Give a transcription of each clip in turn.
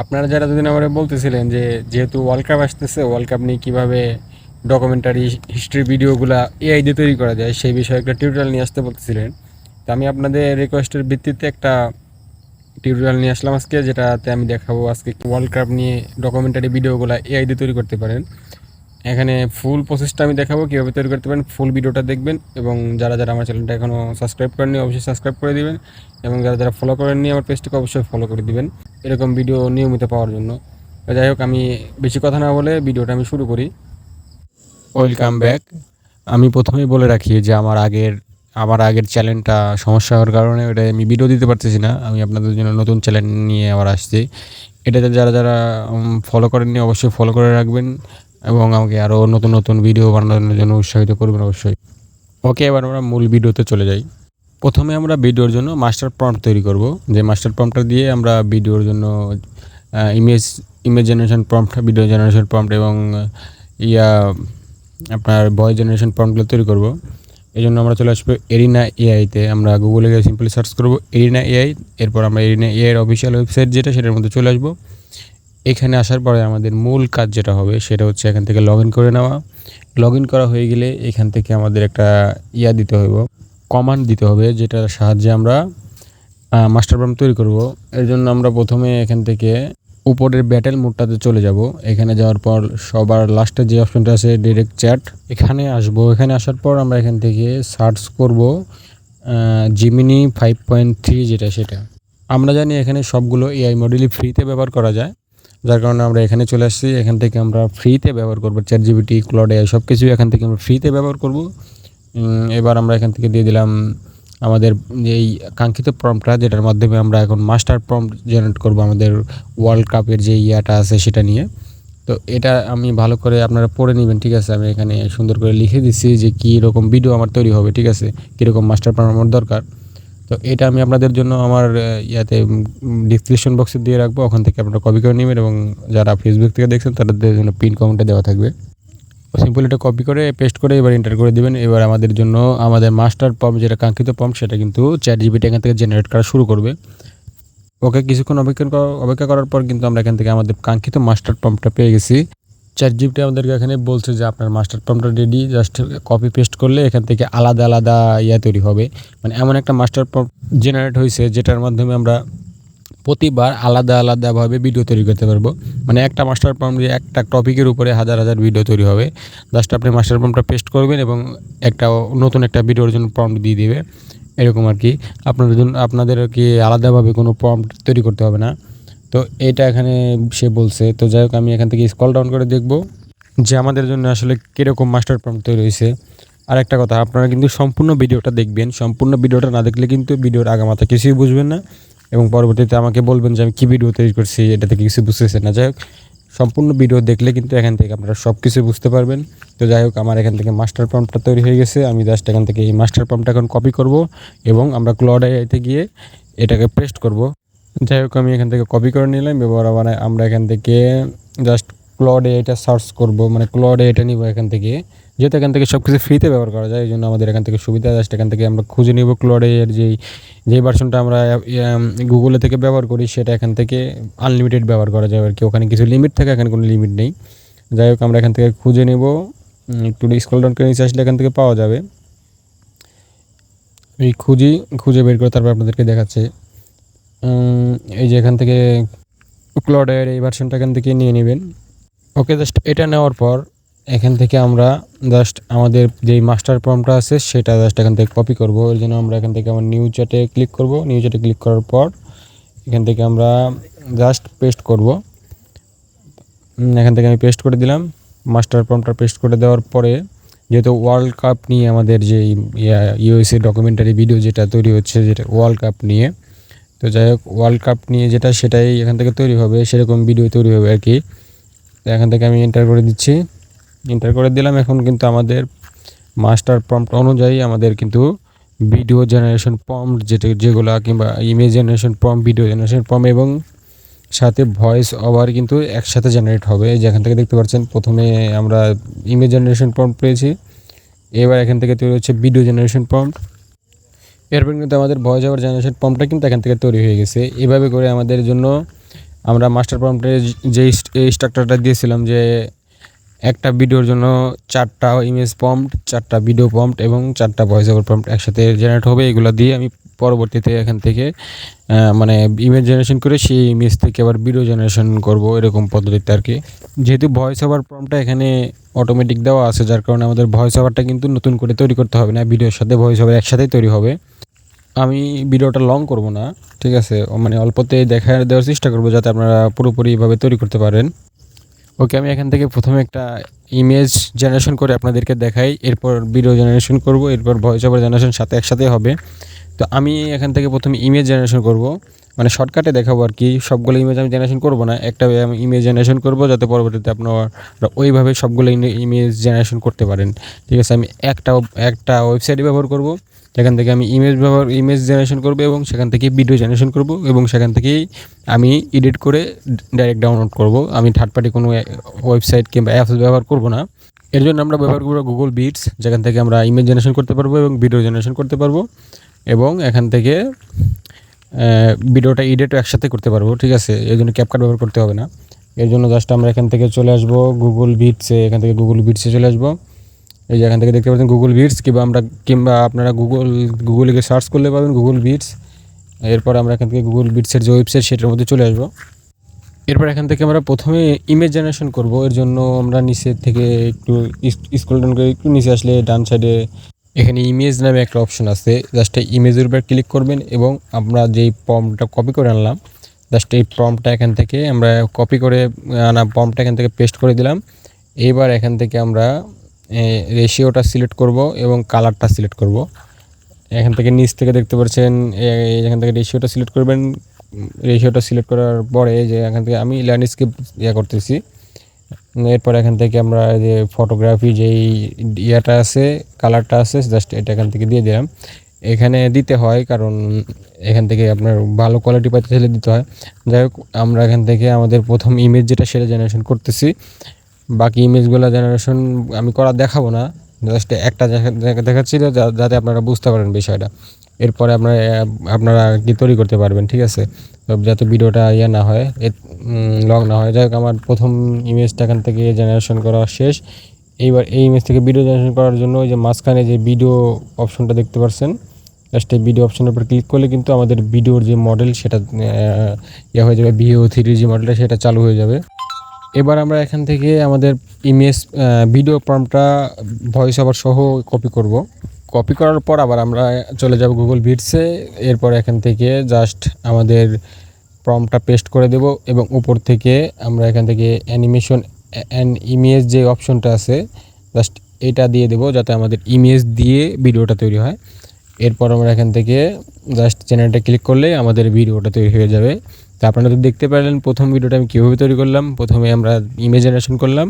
আপনারা যারা দুদিন আমার বলতেছিলেন যে যেহেতু ওয়ার্ল্ড কাপ আসতেছে, ওয়ার্ল্ড কাপ নিয়ে কীভাবে ডকুমেন্টারি হিস্ট্রি ভিডিওগুলো এআই দিয়ে তৈরি করা যায় সেই বিষয়ে একটা টিউটোরিয়াল নিয়ে আসতে বলতেছিলেন। তো আমি আপনাদের রিকোয়েস্টের ভিত্তিতে একটা টিউটোরিয়াল নিয়ে আসলাম আজকে, যেটাতে আমি দেখাবো আজকে ওয়ার্ল্ড কাপ নিয়ে ডকুমেন্টারি ভিডিওগুলো এআই দিয়ে তৈরি করতে পারেন। এখানে ফুল প্রসেসটা আমি দেখাবো কীভাবে তৈরি করতে পারেন। ফুল ভিডিওটা দেখবেন এবং যারা যারা আমার চ্যানেলটা এখনও সাবস্ক্রাইব করেননি অবশ্যই সাবস্ক্রাইব করে দিবেন এবং যারা যারা ফলো করেননি আমার পেজটাকে অবশ্যই ফলো করে দিবেন এরকম ভিডিও নিয়মিত পাওয়ার জন্য। যাই হোক, আমি বেশি কথা না বলে ভিডিওটা আমি শুরু করি। Welcome back. আমি প্রথমেই বলে রাখি যে আমার আগের চ্যানেলটা সমস্যা হওয়ার কারণে ওটা আমি ভিডিও দিতে পারতেছি না। আমি আপনাদের জন্য নতুন চ্যানেল নিয়ে আবার আসছি। এটাতে যারা যারা ফলো করেননি অবশ্যই ফলো করে রাখবেন এবং আমাকে আরও নতুন নতুন ভিডিও বানানোর জন্য উৎসাহিত করবেন অবশ্যই। ওকে, এবার আমরা মূল ভিডিওতে চলে যাই। প্রথমে আমরা ভিডিওর জন্য মাস্টার প্রম্পট তৈরি করব। যে মাস্টার প্রম্পটটা দিয়ে আমরা ভিডিওর জন্য image generation prompt, video generation prompt এবং আপনার ভয়েস জেনারেশন প্রম্পটগুলো তৈরি করব। এই জন্য আমরা চলে আসবো এরিনা এআইতে। আমরা গুগলে গিয়ে সিম্পলি সার্চ করব এরিনা এআই। এরপর আমরা এরিনা এআইয়ের অফিসিয়াল ওয়েবসাইট যেটা, সেটার মধ্যে চলে আসবো। এখানে আসার পরে আমাদের মূল কাজ যেটা হবে সেটা হচ্ছে এখান থেকে লগ ইন করে নেওয়া। লগ ইন করা হয়ে গেলে এখান থেকে আমাদের একটা দিতে হবে, কমান্ড দিতে হবে, যেটার সাহায্যে আমরা মাস্টার প্রম্পট তৈরি করব। এর জন্য আমরা প্রথমে এখান থেকে উপরের ব্যাটেল মোডটাতে চলে যাব। এখানে যাওয়ার পর সবার লাস্টে যে অপশনটা আছে ডিরেক্ট চ্যাট, এখানে আসবো। এখানে আসার পর আমরা এখান থেকে সার্চ করব জিমিনি 5.3 যেটা, সেটা আমরা জানি এখানে সবগুলো এআই মডেলই ফ্রিতে ব্যবহার করা যায়, যার কারণে আমরা এখানে চলে আসছি। এখান থেকে আমরা ফ্রিতে ব্যবহার করব চ্যাট জিপিটি, ক্লড এআই সব কিছুই এখান থেকে আমরা ফ্রিতে ব্যবহার করব। এবার আমরা এখান থেকে দিয়ে দিলাম আমাদের এই কাঙ্ক্ষিত প্রম্পটটা, যেটার মাধ্যমে আমরা এখন মাস্টার প্রম্পট জেনারেট করব আমাদের ওয়ার্ল্ড কাপের যে আছে সেটা নিয়ে। তো এটা আমি ভালো করে আপনারা পড়ে নেবেন, ঠিক আছে? আমি এখানে সুন্দর করে লিখে দিচ্ছি যে কী রকম ভিডিও আমার তৈরি হবে, ঠিক আছে, কীরকম মাস্টার প্রম্পট আমার দরকার। তো এটা আমি আপনাদের জন্য আমার ডিসক্রিপশন বক্সে দিয়ে রাখবো, ওখান থেকে আপনারা কপি করে নেবেন এবং যারা ফেসবুক থেকে দেখছেন তাদের জন্য পিন কমেন্টে দেওয়া থাকবে। সিম্পল এটা কপি করে পেস্ট করে এবার এন্টার করে দিবেন। এবার আমাদের জন্য আমাদের মাস্টার প্রম্পট যেটা কাঙ্ক্ষিত প্রম্পট সেটা কিন্তু চ্যাট জিপিটি এখান থেকে জেনারেট করা শুরু করবে। ওকে, কিছুক্ষণ অপেক্ষা করার পর কিন্তু আমরা এখান থেকে আমাদের কাঙ্ক্ষিত মাস্টার প্রম্পটটা পেয়ে গেছি। চ্যাট জিপিটি আমাদেরকে এখানে বলছে যে আপনার মাস্টার প্রম্পটটা রেডি, জাস্ট কপি পেস্ট করলে এখান থেকে আলাদা আলাদা তৈরি হবে। মানে এমন একটা মাস্টার প্রম্পট জেনারেট হয়েছে যেটার মাধ্যমে আমরা প্রতিবার আলাদা আলাদাভাবে ভিডিও তৈরি করতে পারবো। মানে একটা মাস্টার প্রম্পট দিয়ে একটা টপিকের উপরে হাজার হাজার ভিডিও তৈরি হবে। জাস্ট আপনি মাস্টার প্রম্পটটা পেস্ট করবেন এবং নতুন একটা ভিডিওর জন্য প্রম্পট দিয়ে দেবে, এরকম আর কি। আপনাদের কি আলাদাভাবে কোনো প্রম্পট তৈরি করতে হবে না। তো এটা এখানে সে বলছে। তো যাই হোক, আমি এখান থেকে স্ক্রল ডাউন করে দেখব যে আমাদের জন্য আসলে কীরকম মাস্টার প্রম্পট তৈরি হয়েছে। আর একটা কথা, আপনারা কিন্তু সম্পূর্ণ ভিডিওটা দেখবেন। সম্পূর্ণ ভিডিওটা না দেখলে কিন্তু ভিডিওর আগামাথা কিছুই বুঝবেন না এবং পরবর্তীতে আমাকে বলবেন যে আমি কী ভিডিও তৈরি করছি, এটা থেকে কিছু বুঝতেছেন না। যাই হোক, সম্পূর্ণ ভিডিও দেখলে কিন্তু এখান থেকে আপনারা সব কিছু বুঝতে পারবেন। তো যাই হোক, আমার এখান থেকে মাস্টার প্রম্পটটা তৈরি হয়ে গেছে। আমি জাস্ট এখান থেকে এই মাস্টার প্রম্পটটা এখন কপি করব এবং আমরা ক্লড এআইতে গিয়ে এটাকে পেস্ট করব। যাই হোক, আমি এখান থেকে কপি করে নিলাম। এবার আবার আমরা এখান থেকে জাস্ট ক্লড এআইটা সার্চ করব, মানে ক্লড এআইটা নিব এখান থেকে। যেহেতু এখান থেকে সব কিছু ফ্রিতে ব্যবহার করা যায়, এই জন্য আমাদের এখান থেকে সুবিধা। জাস্ট এখান থেকে আমরা খুঁজে নিব ক্লড এআইয়ের যেই ভার্সনটা আমরা গুগলে থেকে ব্যবহার করি, সেটা এখান থেকে আনলিমিটেড ব্যবহার করা যায় আর কি। ওখানে কিছু লিমিট থাকে, এখানে কোনো লিমিট নেই। যাই হোক, আমরা এখান থেকে খুঁজে নেব। একটু স্ক্রল ডাউন করে নিচে আসলে এখান থেকে পাওয়া যাবে। এই খুঁজে বের করে তারপর আপনাদেরকে দেখাচ্ছে। এই যে এখান থেকে ক্লড এআইয়ের এই ভার্সনটা এখান থেকে নিয়ে নেবেন। ওকে, জাস্ট এটা নেওয়ার পর এখান থেকে আমরা জাস্ট আমাদের যেই মাস্টার প্রম্পটটা আছে সেটা জাস্ট এখান থেকে কপি করব। এর জন্য আমরা এখান থেকে আমার নিউ চ্যাটে ক্লিক করব। নিউ চ্যাটে ক্লিক করার পর এখান থেকে আমরা জাস্ট পেস্ট করব। এখান থেকে আমি পেস্ট করে দিলাম। মাস্টার প্রম্পটটা পেস্ট করে দেওয়ার পরে, যেহেতু ওয়ার্ল্ড কাপ নিয়ে আমাদের যে ইউএসএ ডকুমেন্টারি ভিডিও যেটা তৈরি হচ্ছে, যেটা ওয়ার্ল্ড কাপ নিয়ে, তো যাই হোক ওয়ার্ল্ড কাপ নিয়ে যেটা সেটাই এখান থেকে তৈরি হবে, সেরকম ভিডিও তৈরি হবে আর কি। তো এখান থেকে আমি এন্টার করে দিচ্ছি। এন্টার করে দিলাম। এখন কিন্তু আমাদের মাস্টার প্রম্পট অনুযায়ী আমাদের কিন্তু ভিডিও জেনারেশন প্রম্পট যেগুলো কিংবা image generation prompt, video generation prompt এবং সাথে ভয়েস ওভার কিন্তু একসাথে জেনারেট হবে। যেখান থেকে দেখতে পাচ্ছেন প্রথমে আমরা ইমেজ জেনারেশন প্রম্পট পেয়েছি, এবার এখান থেকে তৈরি হচ্ছে ভিডিও জেনারেশন প্রম্পট। এরপর কিন্তু আমাদের ভয়েস ওভার জেনারেশন প্রম্পটটা কিন্তু এখান থেকে তৈরি হয়ে গেছে। এভাবে করে আমাদের জন্য আমরা মাস্টার প্রম্পটে যে স্ট্রাকচারটা দিয়েছিলাম যে একটা ভিডিওর জন্য 4টা ইমেজ প্রম্পট, 4টা ভিডিও প্রম্পট এবং 4টা ভয়েস ওভার প্রম্পট একসাথে জেনারেট হবে। এগুলো দিয়ে আমি পরবর্তীতে এখান থেকে মানে ইমেজ জেনারেশন করে সেই ইমেজ থেকে আবার ভিডিও জেনারেশন করব, এরকম পদ্ধতিতে আর কি। যেহেতু ভয়েস ওভার প্রম্পটটা এখানে অটোমেটিক দেওয়া আছে, যার কারণে আমাদের ভয়েস ওভারটা কিন্তু নতুন করে তৈরি করতে হবে না, ভিডিওর সাথে ভয়েস ওভার একসাথেই তৈরি হবে। আমি ভিডিওটা লং করব না, ঠিক আছে, মানে অল্পতে দেওয়ার চেষ্টা করব যাতে আপনারা পুরোপুরিভাবে তৈরি করতে পারেন। ওকে, আমি এখান থেকে প্রথমে একটা ইমেজ জেনারেশন করে আপনাদেরকে দেখাই, এরপর ভিডিও জেনারেশন করব, এরপর ভয়েস ওভার জেনারেশন একসাথে হবে। তো আমি এখান থেকে প্রথমে ইমেজ জেনারেশন করব, মানে শর্টকাটে দেখাবো আর কি। সবগুলো ইমেজ আমি জেনারেশন করব না, একটা আমি ইমেজ জেনারেশন করব যাতে পরবর্তীতে আপনারা ওইভাবে সবগুলো ইমেজ জেনারেশন করতে পারেন, ঠিক আছে। আমি একটা ওয়েবসাইট ব্যবহার করব, সেখান থেকে আমি ইমেজ জেনারেশন করব এবং সেখান থেকে ভিডিও জেনারেশন করব এবং সেখান থেকেই আমি এডিট করে ডাইরেক্ট ডাউনলোড করব। আমি থার্ড পার্টি কোনো ওয়েবসাইট কিংবা অ্যাপস ব্যবহার করব না। এর জন্য আমরা ব্যবহার করব গুগল বিটস, যেখান থেকে আমরা ইমেজ জেনারেশন করতে পারবো এবং ভিডিও জেনারেশন করতে পারবো এবং এখান থেকে ভিডিওটা এডিটও একসাথে করতে পারবো, ঠিক আছে। এর জন্য ক্যাপকাট ব্যবহার করতে হবে না। এর জন্য জাস্ট আমরা এখান থেকে চলে আসবো গুগল বিটসে, এখান থেকে গুগল বিটসে চলে আসবো। এই যে এখান থেকে দেখতে পাচ্ছেন গুগল বিটস, কিংবা আপনারা গুগলে গিয়ে সার্চ করলে পাবেন গুগল বিটস। এরপর আমরা এখান থেকে গুগল বিটসের যে ওয়েবসাইট সেটার মধ্যে চলে আসবো। এরপর এখান থেকে আমরা প্রথমে ইমেজ জেনারেশন করব। এর জন্য আমরা নিচের থেকে একটু স্ক্রল ডাউন করে একটু নিচে আসলে ডান সাইডে এখানে ইমেজ নামে একটা অপশন আছে, জাস্ট এই ইমেজের উপর ক্লিক করবেন এবং আমরা যেই প্রম্পটটা কপি করে আনলাম, জাস্ট এই প্রম্পটটা এখান থেকে আমরা কপি করে আনা প্রম্পটটা এখান থেকে পেস্ট করে দিলাম। এইবার এখান থেকে আমরা রেশিওটা সিলেক্ট করব এবং কালারটা সিলেক্ট করব। এখান থেকে নিচ থেকে দেখতে পাচ্ছেন এখান থেকে রেশিওটা সিলেক্ট করবেন। রেশিওটা সিলেক্ট করার পরে যে এখান থেকে আমি ল্যান্ডস্কেপ করতেছি। এরপর এখান থেকে আমরা যে ফটোগ্রাফি যেই ইয়াটা আছে, কালারটা আছে, জাস্ট এটা এখান থেকে দিয়ে দিলাম। এখানে দিতে হয় কারণ এখান থেকে আপনার ভালো কোয়ালিটি পাইতে চাইলে দিতে হয়। যাই হোক, আমরা এখান থেকে আমাদের প্রথম ইমেজ যেটা সেটা জেনারেশন করতেছি। বাকি ইমেজগুলো জেনারেশন আমি করা দেখাবো না, জাস্ট একটা দেখাচ্ছি যাতে আপনারা বুঝতে পারেন বিষয়টা। এরপরে আপনারা কি তৈরি করতে পারবেন, ঠিক আছে, যাতে ভিডিওটা না হয়, লং না হয়। যাই হোক, আমার প্রথম ইমেজটা এখান থেকে জেনারেশন করা শেষ। এইবার এই ইমেজ থেকে ভিডিও জেনারেশন করার জন্য ওই যে মাঝখানে যে ভিডিও অপশনটা দেখতে পাচ্ছেন, জাস্ট এই ভিডিও অপশনের উপর ক্লিক করলে কিন্তু আমাদের ভিডিওর যে মডেল সেটা হয়ে যাবে, VO3 যে মডেলটা সেটা চালু হয়ে যাবে। এবার আমরা এখান থেকে আমাদের ভিডিও প্রম্পটটা ভয়েস ওভার সহ কপি করব। কপি করার পর আবার আমরা চলে যাব গুগল বিটসে। এরপর এখান থেকে জাস্ট আমাদের প্রম্পটটা পেস্ট করে দেব এবং উপর থেকে আমরা এখান থেকে ইমেজ যে অপশনটা আছে, জাস্ট এটা দিয়ে দেব যাতে আমাদের ইমেজ দিয়ে ভিডিওটা তৈরি হয়। এরপর আমরা এখান থেকে জাস্ট চ্যানেলটা ক্লিক করলে আমাদের ভিডিওটা তৈরি হয়ে যাবে। তো আপনারা তো দেখতে পারলেন প্রথম ভিডিওটা আমি কীভাবে তৈরি করলাম। প্রথমে আমরা ইমেজ জেনারেশন করলাম,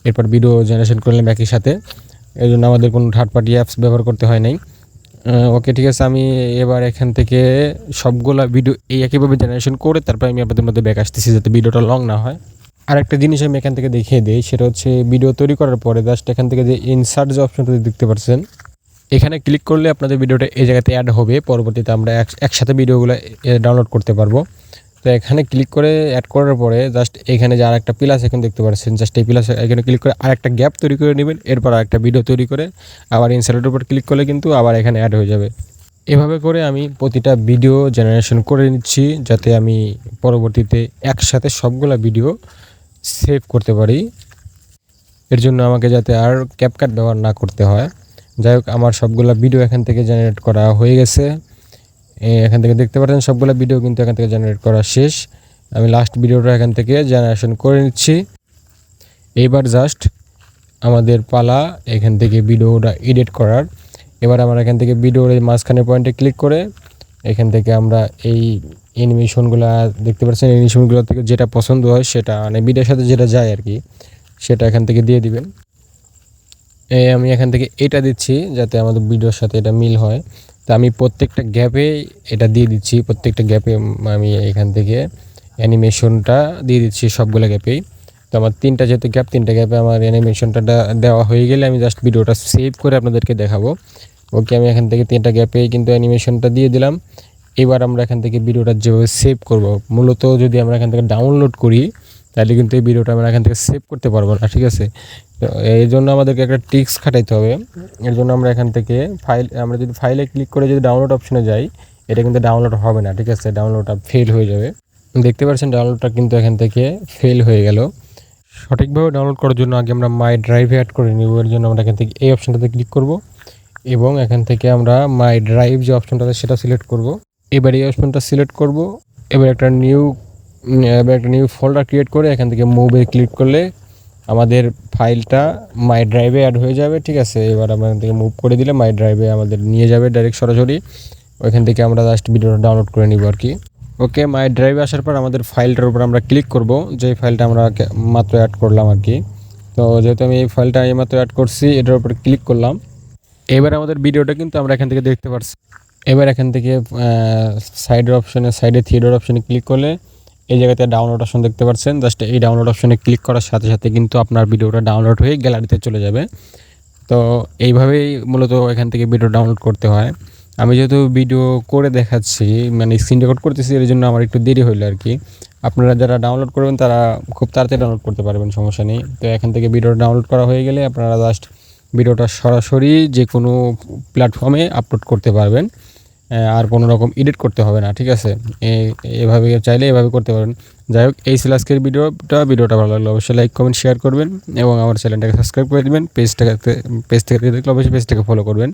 এরপর ভিডিও জেনারেশন করলাম একই সাথে। এই জন্য আমাদের কোনো থার্ড পার্টি অ্যাপস ব্যবহার করতে হয় নাই। ওকে, ঠিক আছে। আমি এবার এখান থেকে সবগুলা ভিডিও একইভাবে জেনারেশন করে তারপর আমি আপনাদের মধ্যে ব্যাক আসতেছি যাতে ভিডিওটা লং না হয়। আর একটা জিনিস আমি এখান থেকে দেখিয়ে দিই, সেটা হচ্ছে ভিডিও তৈরি করার পরে জাস্ট এখান থেকে যে ইনসার্ট যে অপশনটা দেখতে পাচ্ছেন, এখানে ক্লিক করলে আপনাদের ভিডিওটা এই জায়গাতে অ্যাড হবে। পরবর্তীতে আমরা একসাথে ভিডিওগুলো ডাউনলোড করতে পারবো। তো এখানে ক্লিক করে অ্যাড করার পরে জাস্ট এখানে যে আরেকটা প্লাস এখন দেখতে পাচ্ছেন, জাস্ট এই প্লাস এখানে ক্লিক করে আরেকটা গ্যাপ তৈরি করে নেবেন। এরপর আরেকটা ভিডিও তৈরি করে আবার ইনসার্টের উপর ক্লিক করলে কিন্তু আবার এখানে অ্যাড হয়ে যাবে। এভাবে করে আমি প্রতিটা ভিডিও জেনারেশন করে নিচ্ছি যাতে আমি পরবর্তীতে একসাথে সবগুলা ভিডিও সেভ করতে পারি। এর জন্য আমাকে যাতে আর ক্যাপকাট ব্যবহার না করতে হয়। যাই হোক, আমার সবগুলা ভিডিও এখান থেকে জেনারেট করা হয়ে গেছে। এখান থেকে দেখতে পাচ্ছেন সবগুলো ভিডিও কিন্তু এখান থেকে জেনারেট করা শেষ। আমি লাস্ট ভিডিওটা এখান থেকে জেনারেশন করে নিচ্ছি। এইবার জাস্ট আমাদের পালা এখান থেকে ভিডিওটা এডিট করার। এবার আমরা এখান থেকে ভিডিওর এই মাঝখানের পয়েন্টে ক্লিক করে এখান থেকে আমরা এই অ্যানিমেশনগুলো দেখতে পাচ্ছেন, অ্যানিমেশনগুলো থেকে যেটা পছন্দ হয় সেটা, মানে ভিডিওর সাথে যেটা যায় আর কি, সেটা এখান থেকে দিয়ে দিবেন। আমি এখান থেকে এটা দিচ্ছি যাতে আমাদের ভিডিওর সাথে এটা মিল হয়। তো আমি প্রত্যেকটা গ্যাপে এটা দিয়ে দিচ্ছি, প্রত্যেকটা গ্যাপে আমি এখান থেকে অ্যানিমেশনটা দিয়ে দিচ্ছি সবগুলো গ্যাপেই। তো আমার যেহেতু তিনটা গ্যাপে আমার অ্যানিমেশনটা দেওয়া হয়ে গেলে আমি জাস্ট ভিডিওটা সেভ করে আপনাদেরকে দেখাবো। ওকে, আমি এখান থেকে 3টা গ্যাপে কিন্তু অ্যানিমেশনটা দিয়ে দিলাম। এবার আমরা এখান থেকে ভিডিওটা যেভাবে সেভ করব, মূলত যদি আমরা এখান থেকে ডাউনলোড করি তাহলে কিন্তু এই ভিডিওটা আমরা এখান থেকে সেভ করতে পারবো না, ঠিক আছে। তো এই জন্য আমাদেরকে একটা ট্রিক্স খাটাইতে হবে। এর জন্য আমরা এখান থেকে আমরা যদি ফাইলে ক্লিক করে যদি ডাউনলোড অপশনে যাই, এটা কিন্তু ডাউনলোড হবে না, ঠিক আছে, ডাউনলোডটা ফেল হয়ে যাবে। দেখতে পাচ্ছেন ডাউনলোডটা কিন্তু এখান থেকে ফেল হয়ে গেল। সঠিকভাবে ডাউনলোড করার জন্য আগে আমরা মাই ড্রাইভে অ্যাড করে নিব। এর জন্য আমরা এখান থেকে এই অপশনটাতে ক্লিক করব এবং এখান থেকে আমরা মাই ড্রাইভ যে অপশনটা আছে সেটা সিলেক্ট করব। এবার এই অপশনটা সিলেক্ট করব। এবার একটা নিউ ফোল্ডার ক্রিয়েট করে এখান থেকে মুভে ক্লিক করলে আমাদের ফাইলটা মাই ড্রাইভে অ্যাড হয়ে যাবে, ঠিক আছে। এবার আমরা এখান থেকে মুভ করে দিলে মাই ড্রাইভে আমাদের নিয়ে যাবে ডাইরেক্ট সরাসরি। ওইখান থেকে আমরা জাস্ট ভিডিওটা ডাউনলোড করে নিব আর কি। ওকে, মাই ড্রাইভে আসার পর আমাদের ফাইলটার উপর আমরা ক্লিক করব, যে ফাইলটা আমরা মাত্র অ্যাড করলাম আর কি। তো যেহেতু আমি এই ফাইলটা এইমাত্র অ্যাড করছি, এটার উপর ক্লিক করলাম। এবার আমাদের ভিডিওটা কিন্তু আমরা এখান থেকে দেখতে পাচ্ছি। এবার এখান থেকে সাইডে থ্রি ডট অপশনে ক্লিক করলে এই জায়গাতে ডাউনলোড অপশন দেখতে পাচ্ছেন। জাস্ট এই ডাউনলোড অপশনে ক্লিক করার সাথে সাথে কিন্তু আপনার ভিডিওটা ডাউনলোড হয়ে গ্যালারিতে চলে যাবে। তো এইভাবেই মূলত এখান থেকে ভিডিও ডাউনলোড করতে হয়। আমি যেহেতু ভিডিও করে দেখাচ্ছি, মানে স্ক্রিন রেকর্ড করতেছি, এর জন্য আমার একটু দেরি হইলো আর কি। আপনারা যারা ডাউনলোড করবেন তারা খুব তাড়াতাড়ি ডাউনলোড করতে পারবেন, সমস্যা নেই। তো এখান থেকে ভিডিওটা ডাউনলোড করা হয়ে গেলে আপনারা জাস্ট ভিডিওটা সরাসরি যে কোনো প্ল্যাটফর্মে আপলোড করতে পারবেন, আর কোনো রকম এডিট করতে হবে না, ঠিক আছে। এভাবে চাইলে এভাবে করতে পারেন। যাই হোক, এই ছিল আজকের ভিডিওটা ভালো লাগলে অবশ্যই লাইক কমেন্ট শেয়ার করবেন এবং আমার চ্যানেলটাকে সাবস্ক্রাইব করে দেবেন। পেজ থেকে দেখলে অবশ্যই পেজটাকে ফলো করবেন।